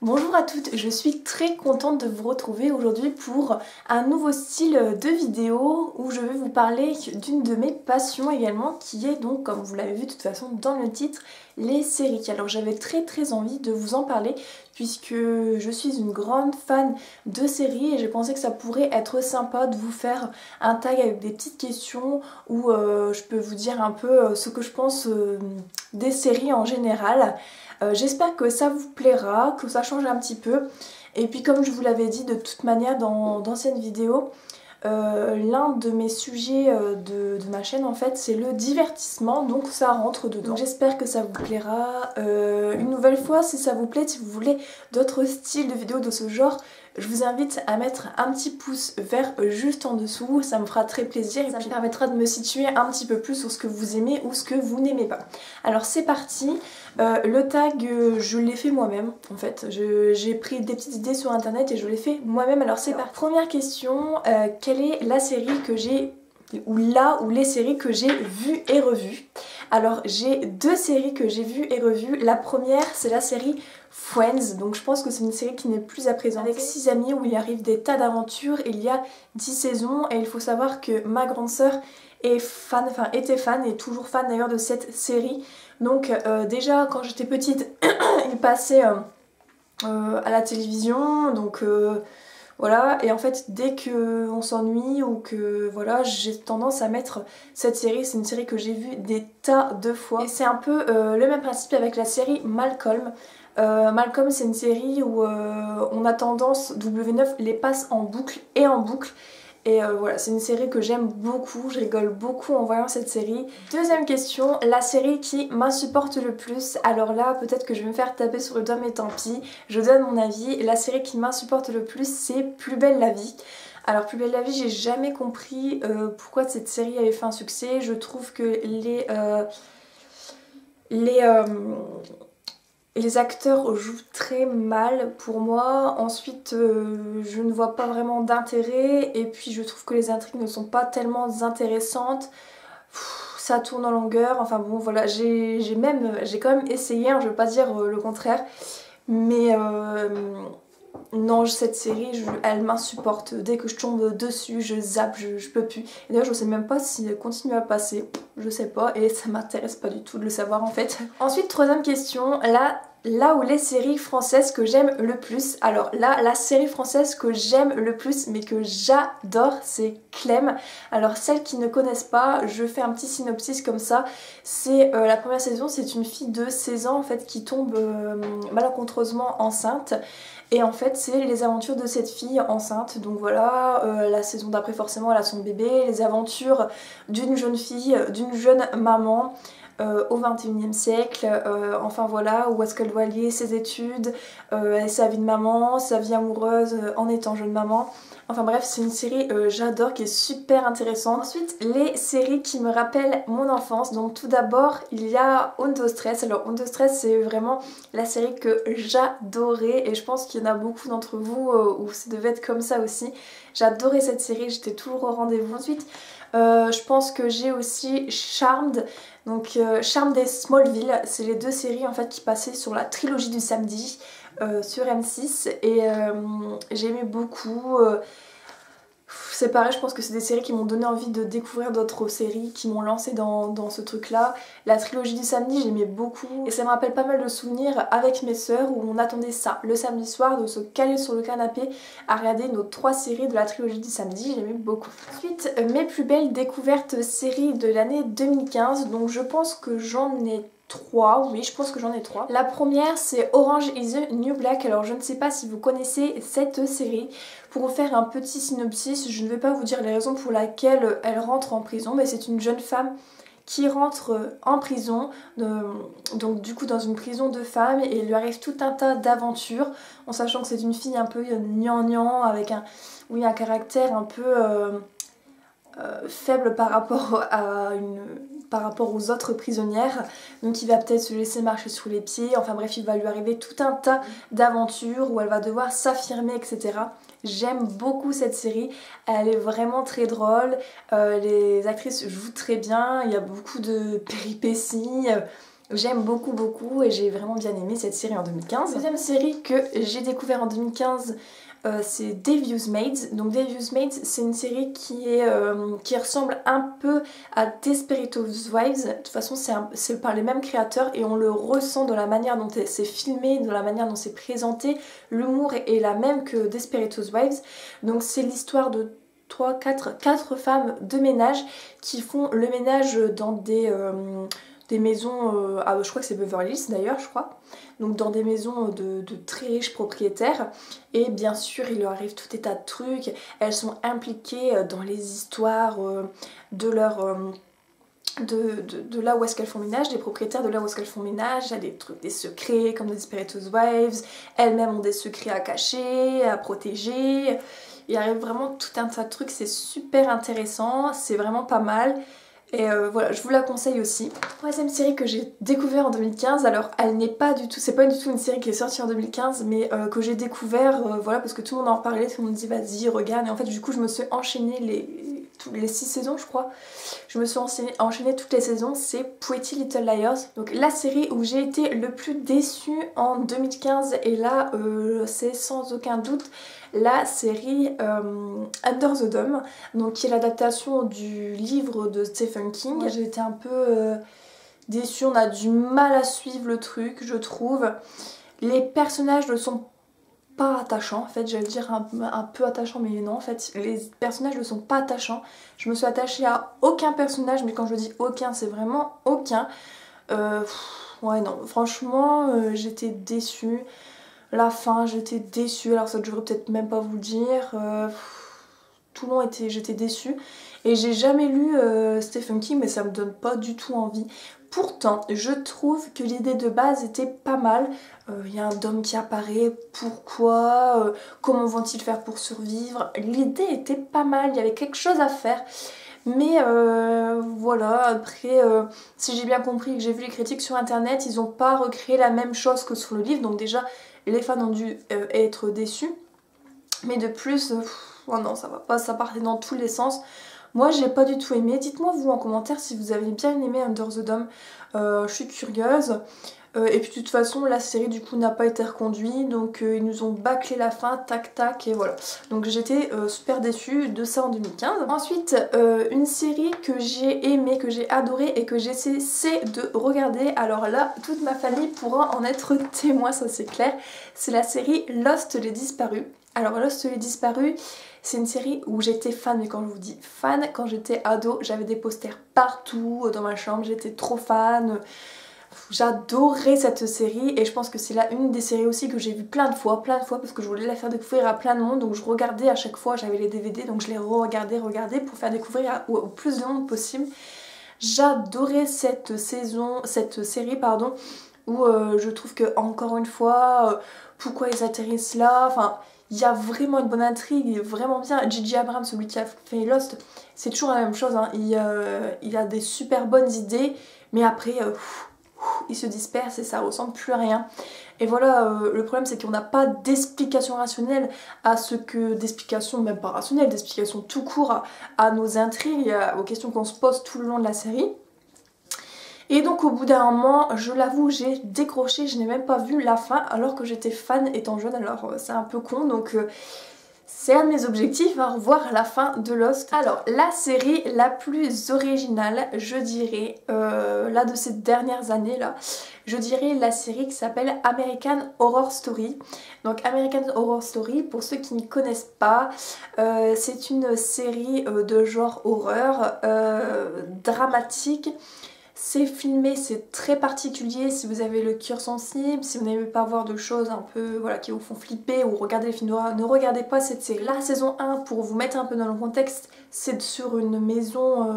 Bonjour à toutes, je suis très contente de vous retrouver aujourd'hui pour un nouveau style de vidéo où je vais vous parler d'une de mes passions également qui est donc, comme vous l'avez vu de toute façon dans le titre, les séries. Alors j'avais très envie de vous en parler puisque je suis une grande fan de séries et j'ai pensé que ça pourrait être sympa de vous faire un tag avec des petites questions où je peux vous dire un peu ce que je pense des séries en général. J'espère que ça vous plaira, que ça change un petit peu. Et puis comme je vous l'avais dit de toute manière dans d'anciennes vidéos, l'un de mes sujets de ma chaîne en fait c'est le divertissement, donc ça rentre dedans. J'espère que ça vous plaira. Une nouvelle fois, si ça vous plaît, si vous voulez d'autres styles de vidéos de ce genre, je vous invite à mettre un petit pouce vert juste en dessous, ça me fera très plaisir et ça me permettra de me situer un petit peu plus sur ce que vous aimez ou ce que vous n'aimez pas. Alors c'est parti, le tag je l'ai fait moi-même en fait, j'ai pris des petites idées sur internet et je l'ai fait moi-même. Alors c'est parti. Première question, quelle est la série que j'ai ou les séries que j'ai vues et revues? Alors j'ai deux séries que j'ai vues et revues. La première c'est la série Friends, donc je pense que c'est une série qui n'est plus à présenter, avec 6 amis où il arrive des tas d'aventures. Il y a 10 saisons et il faut savoir que ma grande sœur est fan, enfin était fan et toujours fan d'ailleurs de cette série. Donc déjà quand j'étais petite il passait à la télévision, donc voilà, et en fait dès qu'on s'ennuie ou que voilà, j'ai tendance à mettre cette série. C'est une série que j'ai vue des tas de fois et c'est un peu le même principe avec la série Malcolm. Malcolm c'est une série où on a tendance, W9 les passe en boucle et en boucle. Et voilà, c'est une série que j'aime beaucoup, je rigole beaucoup en voyant cette série. Deuxième question, la série qui m'insupporte le plus. Alors là, peut-être que je vais me faire taper sur le doigt, mais tant pis, je donne mon avis. La série qui m'insupporte le plus, c'est Plus belle la vie. Alors Plus belle la vie, j'ai jamais compris pourquoi cette série avait fait un succès. Je trouve que les acteurs jouent très mal pour moi. Ensuite, je ne vois pas vraiment d'intérêt. Et puis, je trouve que les intrigues ne sont pas tellement intéressantes. Ça tourne en longueur. Enfin bon, voilà. J'ai quand même essayé, hein, je veux pas dire le contraire. Mais non, cette série, elle m'insupporte. Dès que je tombe dessus, je zappe, je peux plus. Et d'ailleurs, je sais même pas si elle continue à passer. Je sais pas et ça m'intéresse pas du tout de le savoir en fait. Ensuite, troisième question, là où les séries françaises que j'aime le plus. Alors là, la série française que j'aime le plus mais que j'adore, c'est Clem. Alors celles qui ne connaissent pas, je fais un petit synopsis comme ça. C'est la première saison, c'est une fille de 16 ans en fait qui tombe malencontreusement enceinte. Et en fait c'est les aventures de cette fille enceinte. Donc voilà, la saison d'après forcément elle a son bébé, les aventures d'une jeune fille, d'une jeune maman au 21e siècle, enfin voilà, où est-ce qu'elle doit lier ses études, sa vie de maman, sa vie amoureuse en étant jeune maman. Enfin bref, c'est une série j'adore, qui est super intéressante. Ensuite, les séries qui me rappellent mon enfance. Donc tout d'abord, il y a Undo Stress. Alors Undo Stress, c'est vraiment la série que j'adorais et je pense qu'il y en a beaucoup d'entre vous où ça devait être comme ça aussi. J'adorais cette série, j'étais toujours au rendez-vous. Ensuite, je pense que j'ai aussi Charmed. Donc Charmed et Smallville, c'est les deux séries en fait qui passaient sur la trilogie du samedi sur M6 et j'aimais beaucoup. C'est pareil, je pense que c'est des séries qui m'ont donné envie de découvrir d'autres séries, qui m'ont lancé dans ce truc là. La trilogie du samedi j'aimais beaucoup et ça me rappelle pas mal de souvenirs avec mes sœurs où on attendait ça le samedi soir, de se caler sur le canapé à regarder nos 3 séries de la trilogie du samedi, j'aimais beaucoup. Ensuite, mes plus belles découvertes séries de l'année 2015, donc je pense que j'en ai 3, oui je pense que j'en ai 3. La première c'est Orange is the New Black. Alors je ne sais pas si vous connaissez cette série. Pour vous faire un petit synopsis, je ne vais pas vous dire les raisons pour lesquelles elle rentre en prison, mais c'est une jeune femme qui rentre en prison, donc du coup dans une prison de femmes, et il lui arrive tout un tas d'aventures, en sachant que c'est une fille un peu gnangnan, avec un caractère un peu faible par rapport aux autres prisonnières, donc il va peut-être se laisser marcher sous les pieds. Enfin bref, il va lui arriver tout un tas d'aventures où elle va devoir s'affirmer, etc. J'aime beaucoup cette série, elle est vraiment très drôle, les actrices jouent très bien, il y a beaucoup de péripéties, J'aime beaucoup et j'ai vraiment bien aimé cette série en 2015. Deuxième série que j'ai découvert en 2015, c'est Devious Maids. Donc Devious Maids, c'est une série qui ressemble un peu à Desperate Housewives. De toute façon c'est par les mêmes créateurs et on le ressent dans la manière dont c'est filmé, dans la manière dont c'est présenté. L'humour est la même que Desperate Housewives. Donc c'est l'histoire de 4 femmes de ménage qui font le ménage dans des maisons, je crois que c'est Beverly Hills d'ailleurs, je crois. Donc dans des maisons de très riches propriétaires. Et bien sûr, il leur arrive tout un tas de trucs. Elles sont impliquées dans les histoires de leur... de là où est-ce qu'elles font ménage, des propriétaires de là où est-ce qu'elles font ménage. Il y a des trucs, des secrets comme des Desperate Housewives. Elles-mêmes ont des secrets à cacher, à protéger. Il arrive vraiment tout un tas de trucs, c'est super intéressant, c'est vraiment pas mal. Et voilà, je vous la conseille aussi. Troisième série que j'ai découvert en 2015, alors elle n'est pas du tout, c'est pas du tout une série qui est sortie en 2015, mais que j'ai découvert, voilà, parce que tout le monde en parlait, tout le monde dit vas-y, regarde, et en fait du coup je me suis enchaînée les 6 saisons je crois. Je me suis enchaînée toutes les saisons, c'est Pretty Little Liars. Donc la série où j'ai été le plus déçue en 2015, et là c'est sans aucun doute la série Under the Dome, donc qui est l'adaptation du livre de Stephen King. Moi, j'ai été un peu déçue, on a du mal à suivre le truc, je trouve. Les personnages ne sont pas attachants, en fait, j'allais dire un peu attachants, mais non, en fait, les personnages ne sont pas attachants. Je me suis attachée à aucun personnage, mais quand je dis aucun, c'est vraiment aucun. Ouais, non, franchement, j'étais déçue. La fin, j'étais déçue, alors ça je devrais peut-être même pas vous le dire. Tout le long j'étais déçue. Et j'ai jamais lu Stephen King, mais ça me donne pas du tout envie. Pourtant, je trouve que l'idée de base était pas mal. Il y a un Dom qui apparaît, pourquoi, comment vont-ils faire pour survivre. L'idée était pas mal, il y avait quelque chose à faire. Mais voilà, après, si j'ai bien compris, que j'ai vu les critiques sur internet, ils n'ont pas recréé la même chose que sur le livre. Donc déjà, les fans ont dû être déçus. Mais de plus, oh non, ça va pas, ça partait dans tous les sens. Moi, j'ai pas du tout aimé. Dites-moi vous en commentaire si vous avez bien aimé Under the Dome. Je suis curieuse. Et puis de toute façon la série du coup n'a pas été reconduite, donc ils nous ont bâclé la fin, tac tac, et voilà. Donc j'étais super déçue de ça en 2015. Ensuite une série que j'ai aimée, que j'ai adorée et que j'ai cessé de regarder, alors là toute ma famille pourra en être témoin, ça c'est clair, c'est la série Lost les disparus. Alors Lost les disparus, c'est une série où j'étais fan, mais quand je vous dis fan, quand j'étais ado, j'avais des posters partout dans ma chambre, j'étais trop fan. J'adorais cette série et je pense que c'est là une des séries aussi que j'ai vu plein de fois parce que je voulais la faire découvrir à plein de monde, donc je regardais à chaque fois, j'avais les DVD donc je les regardais pour faire découvrir au plus de monde possible. J'adorais cette série pardon, où je trouve que encore une fois pourquoi ils atterrissent là, enfin il y a vraiment une bonne intrigue, il est vraiment bien. J.J. Abrams, celui qui a fait Lost, c'est toujours la même chose, hein. Il a des super bonnes idées, mais après il se disperse et ça ressemble plus à rien. Et voilà, le problème c'est qu'on n'a pas d'explication rationnelle à ce que... d'explication même pas rationnelle, d'explication tout court à nos intrigues, aux questions qu'on se pose tout le long de la série. Et donc au bout d'un moment, je l'avoue, j'ai décroché, je n'ai même pas vu la fin alors que j'étais fan étant jeune, alors c'est un peu con, donc c'est un de mes objectifs, hein, revoir la fin de Lost. Alors la série la plus originale, je dirais, là de ces dernières années là, je dirais la série qui s'appelle American Horror Story. Donc American Horror Story, pour ceux qui ne connaissent pas, c'est une série de genre horreur, dramatique. C'est filmé, c'est très particulier. Si vous avez le cœur sensible, si vous n'aimez pas voir de choses un peu voilà, qui vous font flipper ou regarder les films d'horreur, ne regardez pas cette série. La saison 1, pour vous mettre un peu dans le contexte, c'est sur une maison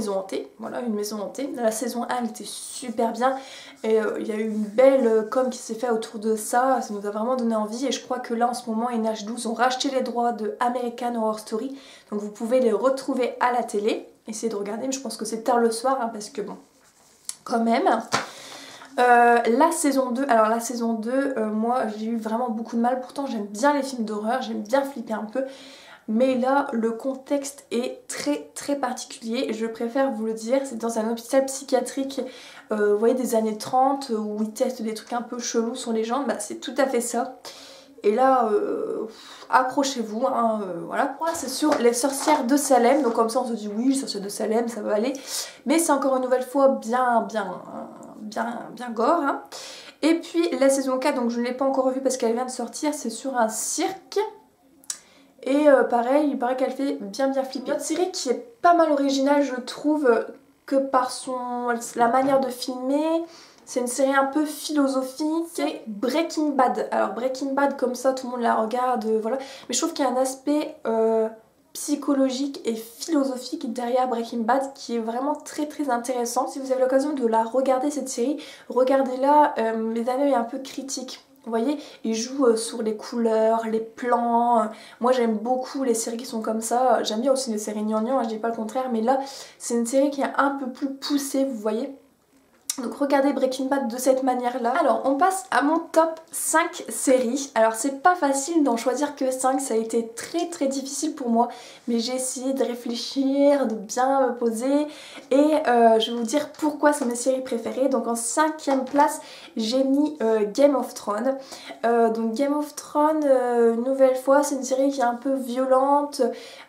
hantée. Voilà, une maison hantée. La saison 1, elle était super bien et il y a eu une belle com qui s'est fait autour de ça. Ça nous a vraiment donné envie et je crois que là en ce moment NH12 ont racheté les droits de American Horror Story. Donc vous pouvez les retrouver à la télé. Essayez de regarder, mais je pense que c'est tard le soir hein, parce que bon, quand même. La saison 2, alors la saison 2, moi j'ai eu vraiment beaucoup de mal, pourtant j'aime bien les films d'horreur, j'aime bien flipper un peu. mais là le contexte est très très particulier, je préfère vous le dire. C'est dans un hôpital psychiatrique, vous voyez, des années 30 où ils testent des trucs un peu chelous sur les gens, bah c'est tout à fait ça. Et là, accrochez-vous, hein, voilà. C'est sur les sorcières de Salem, donc comme ça on se dit oui, les sorcières de Salem, ça va aller. Mais c'est encore une nouvelle fois bien gore, hein. Et puis la saison 4, donc je ne l'ai pas encore vue parce qu'elle vient de sortir, c'est sur un cirque. Et pareil, il paraît qu'elle fait bien flipper. Une autre série qui est pas mal originale, je trouve, que par la manière de filmer. C'est une série un peu philosophique, c'est Breaking Bad. Alors Breaking Bad, comme ça tout le monde la regarde, voilà. Mais je trouve qu'il y a un aspect psychologique et philosophique derrière Breaking Bad qui est vraiment très intéressant. Si vous avez l'occasion de la regarder, cette série, regardez-la mais d'un œil un peu critique. Vous voyez, il joue sur les couleurs, les plans. Moi j'aime beaucoup les séries qui sont comme ça. J'aime bien aussi les séries gnangnan, je dis pas le contraire, mais là c'est une série qui est un peu plus poussée, vous voyez. Donc regardez Breaking Bad de cette manière là. Alors on passe à mon top 5 séries. Alors c'est pas facile d'en choisir que 5, ça a été très difficile pour moi. Mais j'ai essayé de réfléchir, de bien me poser. Et je vais vous dire pourquoi c'est mes séries préférées. Donc en 5e place j'ai mis Game of Thrones. Donc Game of Thrones, une nouvelle fois, c'est une série qui est un peu violente.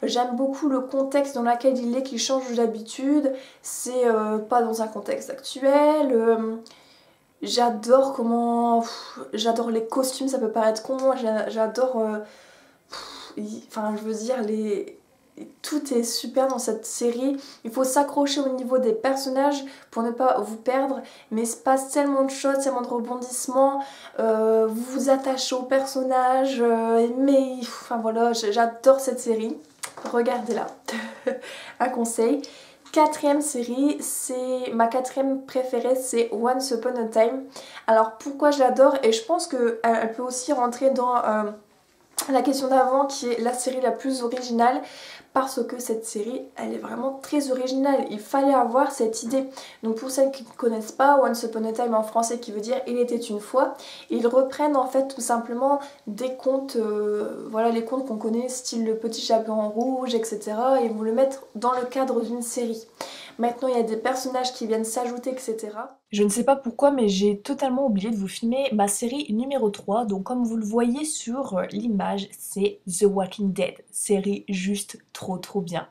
J'aime beaucoup le contexte dans lequel il est, qui change d'habitude. C'est pas dans un contexte actuel. J'adore j'adore les costumes, ça peut paraître con, j'adore enfin je veux dire tout est super dans cette série. Il faut s'accrocher au niveau des personnages pour ne pas vous perdre, mais il se passe tellement de choses, tellement de rebondissements, vous vous attachez aux personnages, mais enfin voilà, j'adore cette série, regardez-la. Un conseil. 4e série, c'est ma 4e préférée, c'est Once Upon a Time. Alors pourquoi je l'adore, et je pense qu'elle peut aussi rentrer dans la question d'avant, qui est la série la plus originale, parce que cette série elle est vraiment très originale, il fallait avoir cette idée. Donc pour celles qui ne connaissent pas, Once Upon a Time en français qui veut dire il était une fois, ils reprennent en fait tout simplement des contes, voilà, les contes qu'on connaît, style Le Petit Chaperon Rouge, etc. et ils vont le mettre dans le cadre d'une série. Maintenant il y a des personnages qui viennent s'ajouter, etc. Je ne sais pas pourquoi, mais j'ai totalement oublié de vous filmer ma série numéro 3. Donc comme vous le voyez sur l'image, c'est The Walking Dead. Série juste trop bien.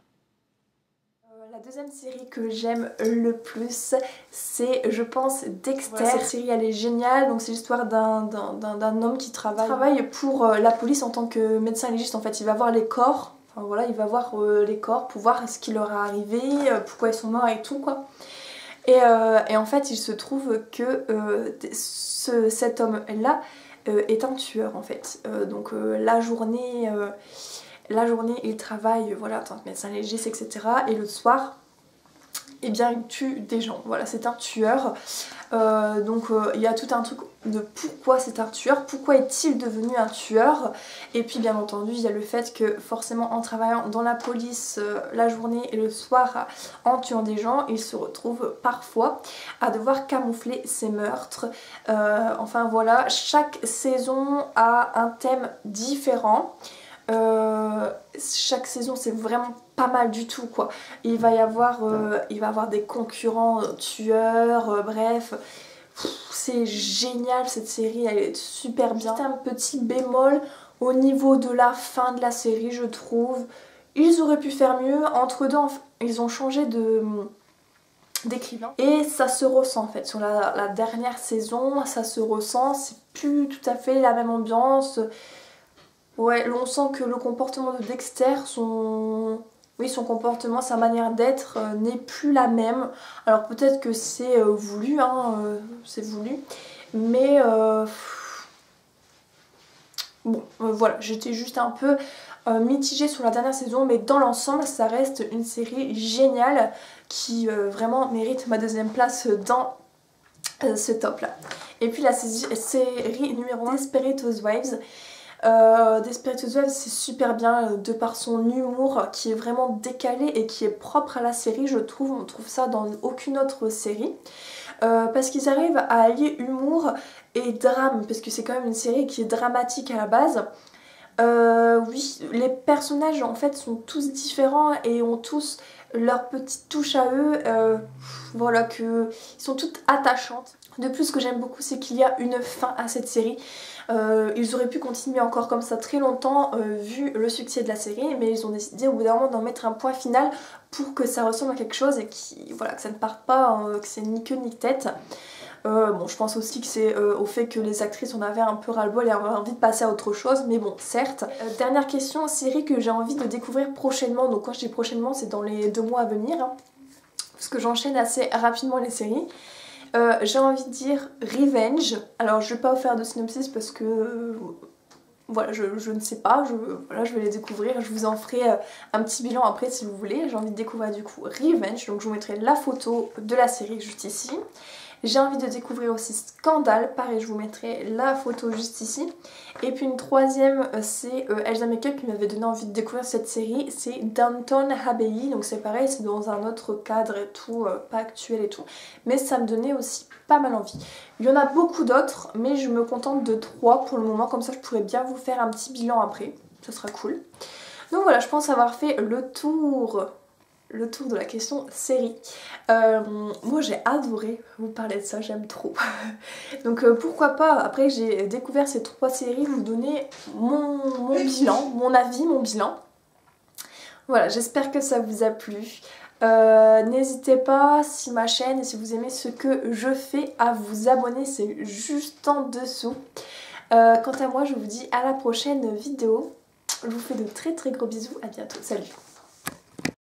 La deuxième série que j'aime le plus, c'est, je pense, Dexter. Voilà, cette série elle est géniale, donc c'est l'histoire d'un homme qui travaille pour la police en tant que médecin légiste. En fait il va voir les corps, enfin voilà, il va voir les corps pour voir ce qui leur est arrivé, pourquoi ils sont morts et tout quoi. Et en fait il se trouve que cet homme là est un tueur en fait. Donc la journée il travaille voilà, en tant que médecin légiste, etc. Et le soir eh bien il tue des gens, voilà, c'est un tueur. Donc il y a tout un truc de pourquoi c'est un tueur, pourquoi est-il devenu un tueur. Et puis bien entendu il y a le fait que forcément en travaillant dans la police la journée et le soir en tuant des gens, il se retrouve parfois à devoir camoufler ses meurtres. Enfin voilà, chaque saison a un thème différent. Chaque saison c'est vraiment pas mal du tout quoi. Il va y avoir des concurrents tueurs, bref. C'est génial cette série, elle est super bien. C'est un petit bémol au niveau de la fin de la série je trouve. Ils auraient pu faire mieux, entre deux ils ont changé d'écrivain. Et ça se ressent en fait, sur la dernière saison ça se ressent, c'est plus tout à fait la même ambiance. Ouais, on sent que le comportement de Dexter, son comportement, sa manière d'être n'est plus la même. Alors peut-être que c'est voulu, hein, c'est voulu. Mais bon, voilà, j'étais juste un peu mitigée sur la dernière saison. Mais dans l'ensemble, ça reste une série géniale qui vraiment mérite ma 2e place dans ce top là. Et puis la série numéro 1, Desperate Housewives. Desperate Housewives c'est super bien de par son humour qui est vraiment décalé et qui est propre à la série je trouve, on trouve ça dans aucune autre série parce qu'ils arrivent à allier humour et drame parce que c'est quand même une série qui est dramatique à la base. Oui, les personnages en fait sont tous différents et ont tous leur petite touche à eux, voilà, que ils sont toutes attachantes. De plus, ce que j'aime beaucoup, c'est qu'il y a une fin à cette série. Ils auraient pu continuer encore comme ça très longtemps vu le succès de la série, mais ils ont décidé au bout d'un moment d'en mettre un point final pour que ça ressemble à quelque chose et voilà, que ça ne parte pas, que c'est ni queue ni tête. Bon, je pense aussi que c'est au fait que les actrices en avaient un peu ras-le-bol et avaient envie de passer à autre chose, mais bon, certes. Dernière question, série que j'ai envie de découvrir prochainement, donc quand je dis prochainement, c'est dans les 2 mois à venir, hein, parce que j'enchaîne assez rapidement les séries. J'ai envie de dire Revenge. Alors je vais pas vous faire de synopsis parce que voilà, je ne sais pas, voilà, je vais les découvrir, je vous en ferai un petit bilan après si vous voulez. J'ai envie de découvrir du coup Revenge, donc je vous mettrai la photo de la série juste ici. J'ai envie de découvrir aussi Scandale, pareil je vous mettrai la photo juste ici. Et puis une troisième, c'est Elsa Makeup qui m'avait donné envie de découvrir cette série, c'est Downton Abbey, donc c'est pareil, c'est dans un autre cadre et tout, pas actuel et tout, mais ça me donnait aussi pas mal envie. Il y en a beaucoup d'autres, mais je me contente de 3 pour le moment, comme ça je pourrais bien vous faire un petit bilan après, ça sera cool. Donc voilà, je pense avoir fait le tour de la question série. Moi j'ai adoré vous parler de ça, j'aime trop. Donc pourquoi pas, après que j'ai découvert ces 3 séries, vous donner mon bilan, mon avis, mon bilan. Voilà, j'espère que ça vous a plu. N'hésitez pas, si ma chaîne et si vous aimez ce que je fais, à vous abonner, c'est juste en dessous. Quant à moi, je vous dis à la prochaine vidéo. Je vous fais de très très gros bisous, à bientôt, salut!